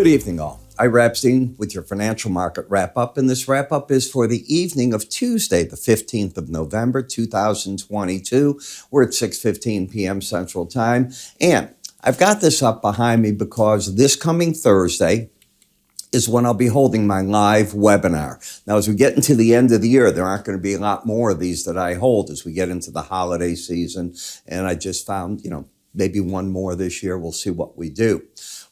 Good evening, all. Ira Epstein with your financial market wrap-up, and this wrap-up is for the evening of Tuesday, the 15th of November, 2022. We're at 6:15 p.m. Central Time, and I've got this up behind me because this coming Thursday is when I'll be holding my live webinar. Now, as we get into the end of the year, there aren't going to be a lot more of these that I hold as we get into the holiday season, and I just found, maybe one more this year. We'll see what we do.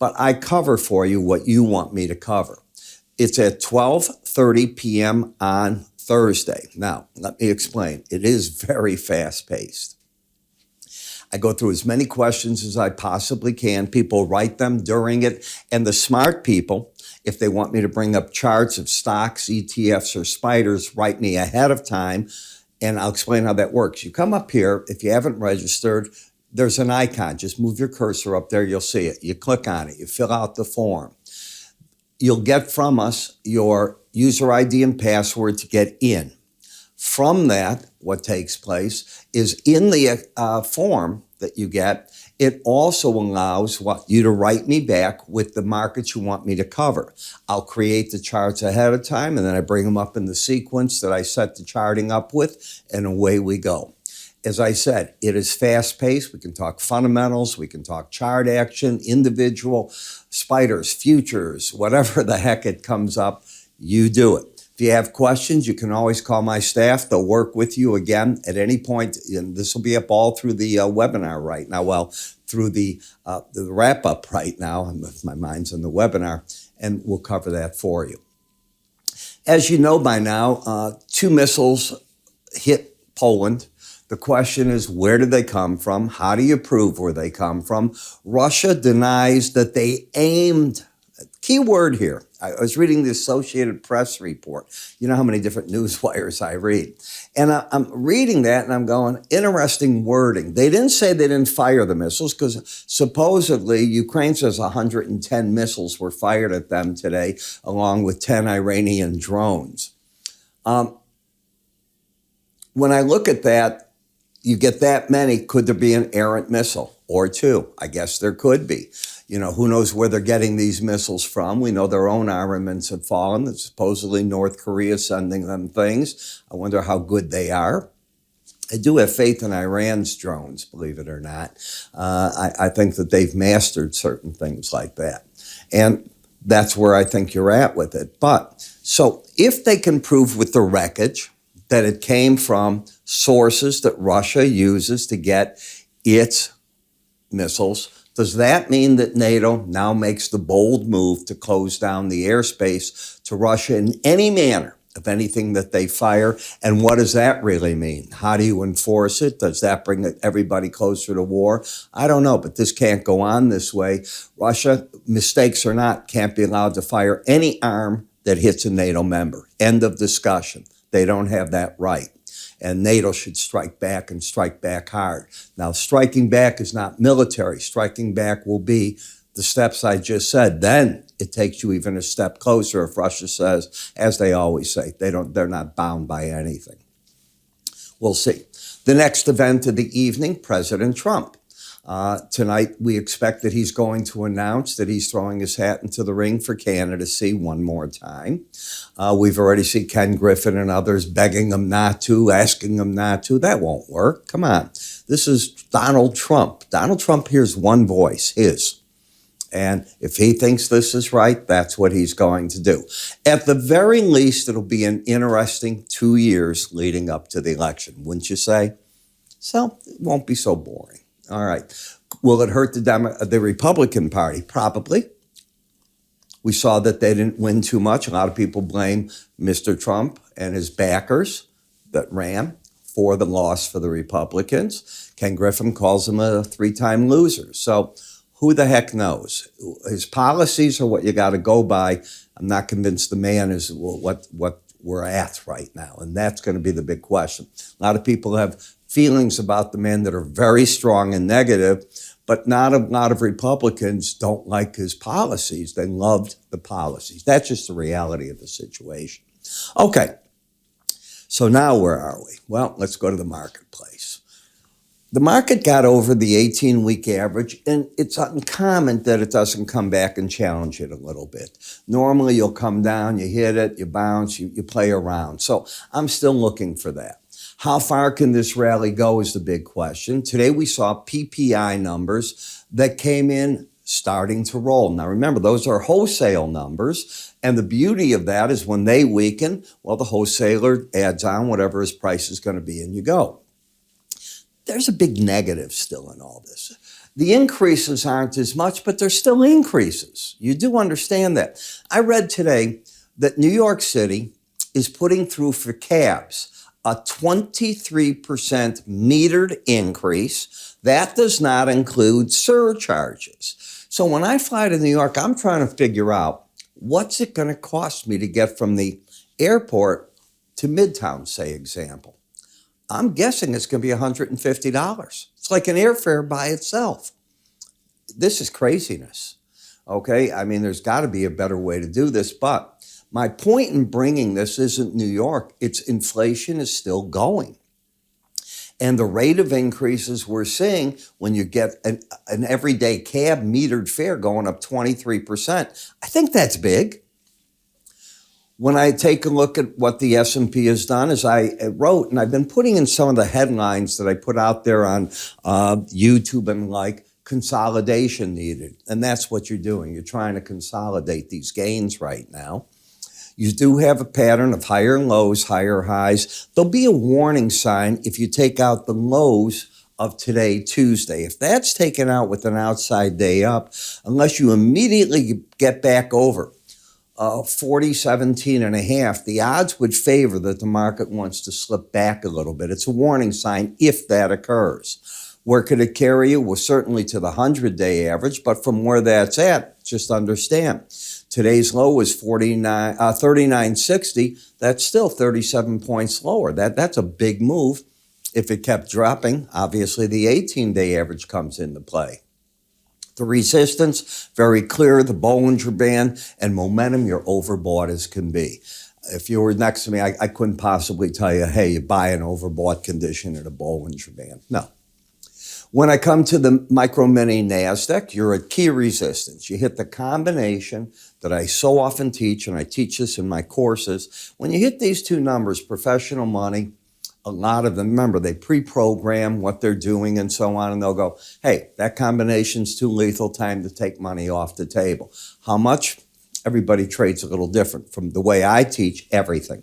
But I cover for you what you want me to cover. It's at 12:30 p.m. on Thursday. Now, let me explain. It is very fast-paced. I go through as many questions as I possibly can. People write them during it. And the smart people, if they want me to bring up charts of stocks, ETFs, or spiders, write me ahead of time, and I'll explain how that works. You come up here. If you haven't registered, there's an icon. Just move your cursor up there. You'll see it. You click on it. You fill out the form. You'll get from us your user ID and password to get in. From that, what takes place is in the form that you get, it also allows you to write me back with the markets you want me to cover. I'll create the charts ahead of time, and then I bring them up in the sequence that I set the charting up with, and away we go. As I said, it is fast-paced. We can talk fundamentals. We can talk chart action, individual, spiders, futures, whatever the heck it comes up, you do it. If you have questions, you can always call my staff. They'll work with you again at any point. And this will be up all through the webinar right now. Well, through the wrap-up right now. My mind's on the webinar, and we'll cover that for you. As you know by now, 2 missiles hit Poland. The question is, where did they come from? How do you prove where they come from? Russia denies that they aimed. Key word here. I was reading the Associated Press report. You know how many different news wires I read. And I'm reading that and I'm going, interesting wording. They didn't say they didn't fire the missiles because supposedly Ukraine says 110 missiles were fired at them today, along with 10 Iranian drones. When I look at that, you get that many. Could there be an errant missile or 2? I guess there could be. Who knows where they're getting these missiles from? We know their own armaments have fallen. It's supposedly North Korea sending them things. I wonder how good they are. I do have faith in Iran's drones, believe it or not. I think that they've mastered certain things like that. And that's where I think you're at with it. But so if they can prove with the wreckage that it came from sources that Russia uses to get its missiles, does that mean that NATO now makes the bold move to close down the airspace to Russia in any manner of anything that they fire? And what does that really mean? How do you enforce it? Does that bring everybody closer to war? I don't know, but this can't go on this way. Russia, mistakes or not, can't be allowed to fire any arm that hits a NATO member. End of discussion. They don't have that right. And NATO should strike back and strike back hard. Now, striking back is not military. Striking back will be the steps I just said. Then it takes you even a step closer if Russia says, as they always say, they're not bound by anything. We'll see. The next event of the evening, President Trump. Tonight, we expect that he's going to announce that he's throwing his hat into the ring for candidacy one more time. We've already seen Ken Griffin and others begging him not to, asking him not to. That won't work. Come on. This is Donald Trump. Donald Trump hears one voice, his. And if he thinks this is right, that's what he's going to do. At the very least, it'll be an interesting 2 years leading up to the election, wouldn't you say? So it won't be so boring. All right. Will it hurt the Republican Party? Probably. We saw that they didn't win too much. A lot of people blame Mr. Trump and his backers that ran for the loss for the Republicans. Ken Griffin calls him a 3-time loser. So who the heck knows? His policies are what you got to go by. I'm not convinced the man is what we're at right now. And that's going to be the big question. A lot of people have feelings about the man that are very strong and negative, but not a lot of Republicans don't like his policies. They loved the policies. That's just the reality of the situation. Okay, so now where are we? Well, let's go to the marketplace. The market got over the 18-week average, and it's uncommon that it doesn't come back and challenge it a little bit. Normally, you'll come down, you hit it, you bounce, you play around. So I'm still looking for that. How far can this rally go is the big question. Today, we saw PPI numbers that came in starting to roll. Now, remember, those are wholesale numbers, and the beauty of that is when they weaken, well, the wholesaler adds on whatever his price is going to be, and you go. There's a big negative still in all this. The increases aren't as much, but they're still increases. You do understand that. I read today that New York City is putting through for cabs a 23% metered increase. That does not include surcharges. So when I fly to New York, I'm trying to figure out what's it going to cost me to get from the airport to Midtown, say, example. I'm guessing it's going to be $150. It's like an airfare by itself. This is craziness, okay? I mean, there's got to be a better way to do this, but my point in bringing this isn't New York. It's inflation is still going. And the rate of increases we're seeing when you get an everyday cab metered fare going up 23%, I think that's big. When I take a look at what the S&P has done, as I wrote, and I've been putting in some of the headlines that I put out there on YouTube and like, consolidation needed. And that's what you're doing. You're trying to consolidate these gains right now. You do have a pattern of higher lows, higher highs. There'll be a warning sign if you take out the lows of today, Tuesday. If that's taken out with an outside day up, unless you immediately get back over 40.17.5, the odds would favor that the market wants to slip back a little bit. It's a warning sign if that occurs. Where could it carry you? Well, certainly to the 100-day average, but from where that's at, just understand. Today's low was 39.60. That's still 37 points lower. That's a big move. If it kept dropping, obviously the 18-day average comes into play. The resistance, very clear, the Bollinger Band, and momentum, you're overbought as can be. If you were next to me, I couldn't possibly tell you, hey, you buy an overbought condition at a Bollinger Band. No. When I come to the micro mini NASDAQ, you're at key resistance. You hit the combination that I so often teach, and I teach this in my courses. When you hit these two numbers, professional money, a lot of them, remember, they pre-program what they're doing and so on, and they'll go, hey, that combination's too lethal, time to take money off the table. How much? Everybody trades a little different. From the way I teach, everything.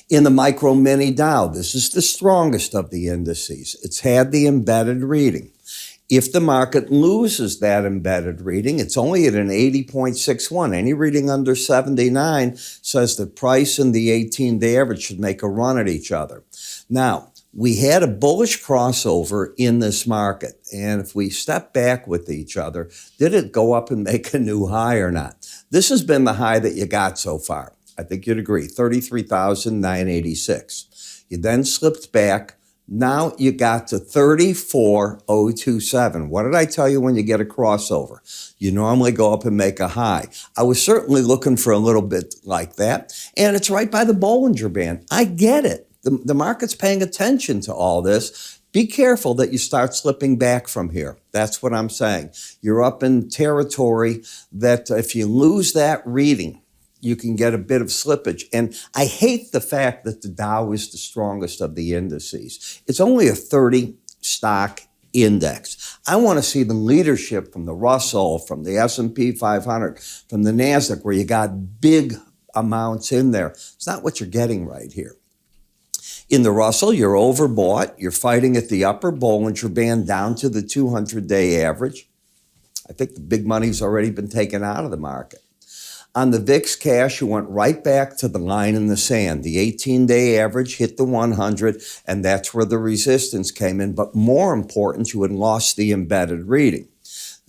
In the micro mini Dow, this is the strongest of the indices. It's had the embedded reading. If the market loses that embedded reading, it's only at an 80.61. Any reading under 79 says the price and the 18-day average should make a run at each other. Now, we had a bullish crossover in this market. And if we step back with each other, did it go up and make a new high or not? This has been the high that you got so far. I think you'd agree, 33,986. You then slipped back. Now you got to 34,027. What did I tell you when you get a crossover? You normally go up and make a high. I was certainly looking for a little bit like that. And it's right by the Bollinger Band. I get it. The market's paying attention to all this. Be careful that you start slipping back from here. That's what I'm saying. You're up in territory that if you lose that reading, you can get a bit of slippage. And I hate the fact that the Dow is the strongest of the indices. It's only a 30 stock index. I want to see the leadership from the Russell, from the S&P 500, from the NASDAQ, where you got big amounts in there. It's not what you're getting right here. In the Russell, you're overbought. You're fighting at the upper Bollinger Band down to the 200-day average. I think the big money's already been taken out of the market. On the VIX cash, you went right back to the line in the sand. The 18-day average hit the 100, and that's where the resistance came in. But more important, you had lost the embedded reading,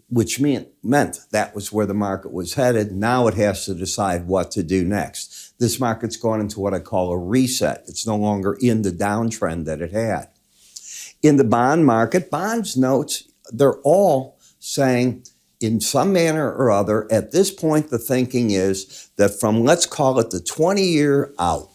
which meant that was where the market was headed. Now it has to decide what to do next. This market's gone into what I call a reset. It's no longer in the downtrend that it had. In the bond market, bonds notes, they're all saying, in some manner or other, at this point, the thinking is that from, let's call it the 20-year out,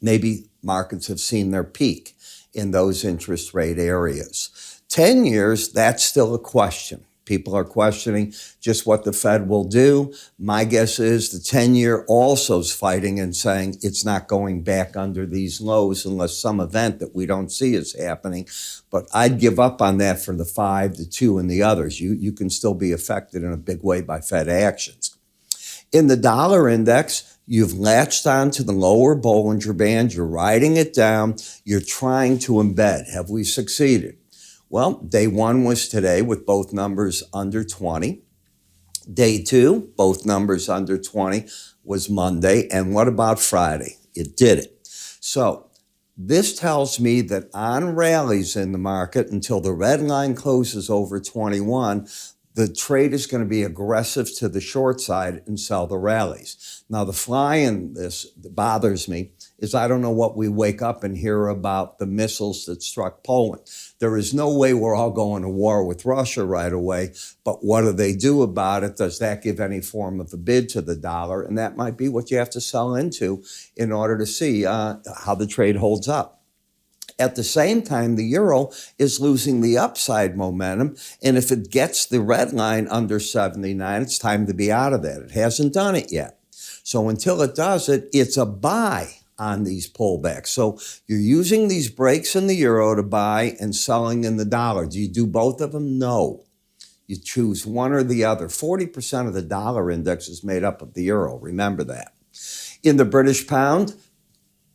maybe markets have seen their peak. in those interest rate areas. 10 years, that's still a question. People are questioning just what the Fed will do. My guess is the 10-year also is fighting and saying it's not going back under these lows unless some event that we don't see is happening. But I'd give up on that for the 5, the 2, and the others. You can still be affected in a big way by Fed actions. In the dollar index, you've latched on to the lower Bollinger Band. You're riding it down. You're trying to embed. Have we succeeded? Well, day 1 was today with both numbers under 20. Day 2, both numbers under 20, was Monday. And what about Friday? It did it. So this tells me that on rallies in the market until the red line closes over 21, the trade is going to be aggressive to the short side and sell the rallies. Now, the fly in this that bothers me is I don't know what we wake up and hear about the missiles that struck Poland. There is no way we're all going to war with Russia right away, but what do they do about it? Does that give any form of a bid to the dollar? And that might be what you have to sell into in order to see how the trade holds up. At the same time, the euro is losing the upside momentum, and if it gets the red line under 79, it's time to be out of that. It hasn't done it yet. So until it does it, it's a buy on these pullbacks. So you're using these breaks in the euro to buy and selling in the dollar. Do you do both of them? No. You choose one or the other. 40% of the dollar index is made up of the euro. Remember that. In the British pound,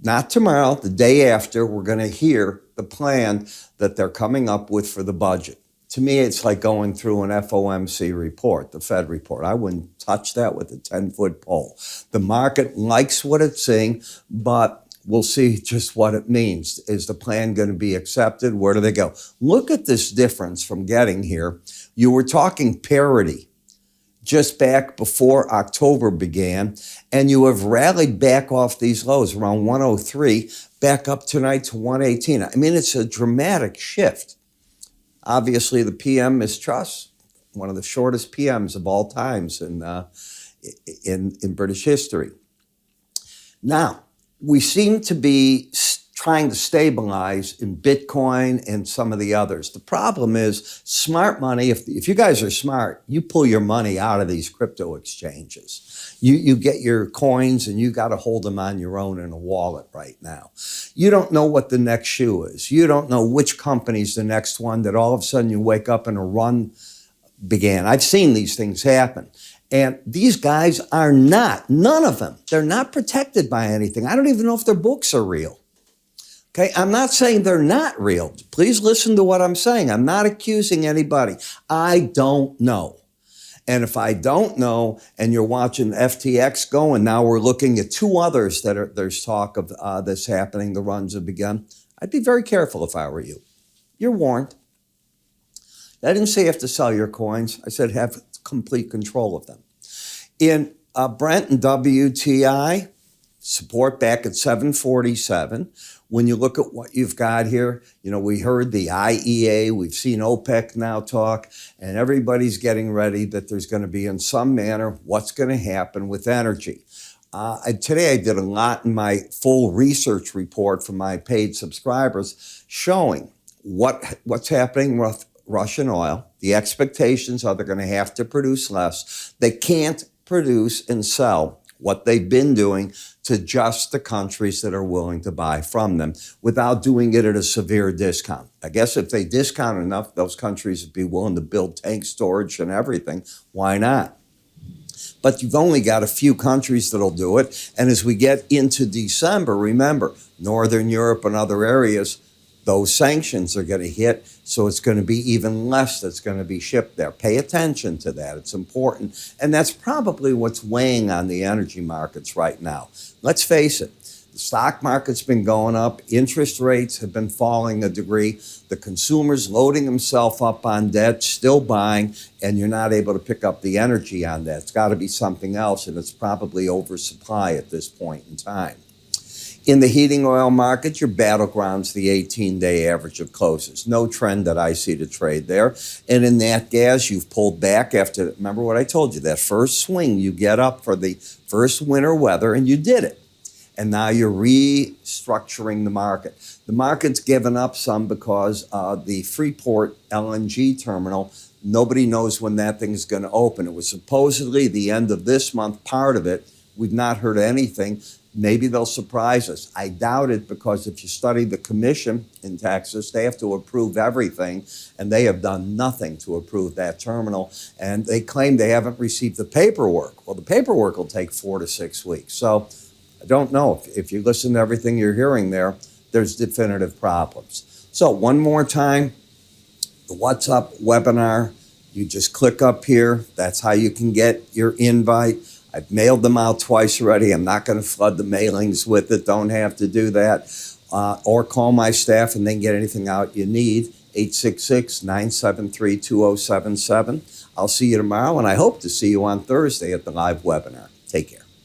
not tomorrow, the day after, we're going to hear the plan that they're coming up with for the budget. To me, it's like going through an FOMC report, the Fed report. I wouldn't touch that with a 10-foot pole. The market likes what it's seeing, but we'll see just what it means. Is the plan going to be accepted? Where do they go? Look at this difference from getting here. You were talking parity just back before October began, and you have rallied back off these lows around 103, back up tonight to 118. I mean, it's a dramatic shift. Obviously, the PM mistrust, one of the shortest PMs of all times in British history. Now, we seem to be trying to stabilize in Bitcoin and some of the others. The problem is smart money. If you guys are smart, you pull your money out of these crypto exchanges. You get your coins and you got to hold them on your own in a wallet right now. You don't know what the next shoe is. You don't know which company's the next one that all of a sudden you wake up and a run began. I've seen these things happen. And these guys are not, none of them, they're not protected by anything. I don't even know if their books are real. Okay, I'm not saying they're not real. Please listen to what I'm saying. I'm not accusing anybody. I don't know. And if I don't know, and you're watching FTX go, and now we're looking at 2 others that there's talk of this happening, the runs have begun, I'd be very careful if I were you. You're warned. I didn't say you have to sell your coins. I said have complete control of them. In Brent and WTI, support back at 747. When you look at what you've got here, you know, we heard the IEA, we've seen OPEC now talk, and everybody's getting ready that there's going to be in some manner what's going to happen with energy. Today I did a lot in my full research report for my paid subscribers showing what's happening with Russian oil. The expectations are they're going to have to produce less. They can't produce and sell what they've been doing to just the countries that are willing to buy from them without doing it at a severe discount. I guess if they discount enough, those countries would be willing to build tank storage and everything. Why not? But you've only got a few countries that'll do it. And as we get into December, remember, Northern Europe and other areas, those sanctions are going to hit, so it's going to be even less that's going to be shipped there. Pay attention to that. It's important. And that's probably what's weighing on the energy markets right now. Let's face it. The stock market's been going up. Interest rates have been falling a degree. The consumer's loading himself up on debt, still buying, and you're not able to pick up the energy on that. It's got to be something else, and it's probably oversupply at this point in time. In the heating oil market, your battleground's the 18-day average of closes. No trend that I see to trade there. And in nat gas, you've pulled back after, remember what I told you, that first swing, you get up for the first winter weather, and you did it. and now you're restructuring the market. The market's given up some because the Freeport LNG terminal, nobody knows when that thing's going to open. It was supposedly the end of this month, part of it. We've not heard anything. Maybe they'll surprise us. I doubt it, because if you study the commission in Texas, they have to approve everything, and they have done nothing to approve that terminal. And they claim they haven't received the paperwork. Well, the paperwork will take 4 to 6 weeks. So I don't know. If you listen to everything you're hearing there, there's definitive problems. So one more time, the What's Up webinar, you just click up here. That's how you can get your invite. I've mailed them out twice already. I'm not going to flood the mailings with it. Don't have to do that. Or call my staff and then get anything out you need. 866-973-2077. I'll see you tomorrow, and I hope to see you on Thursday at the live webinar. Take care.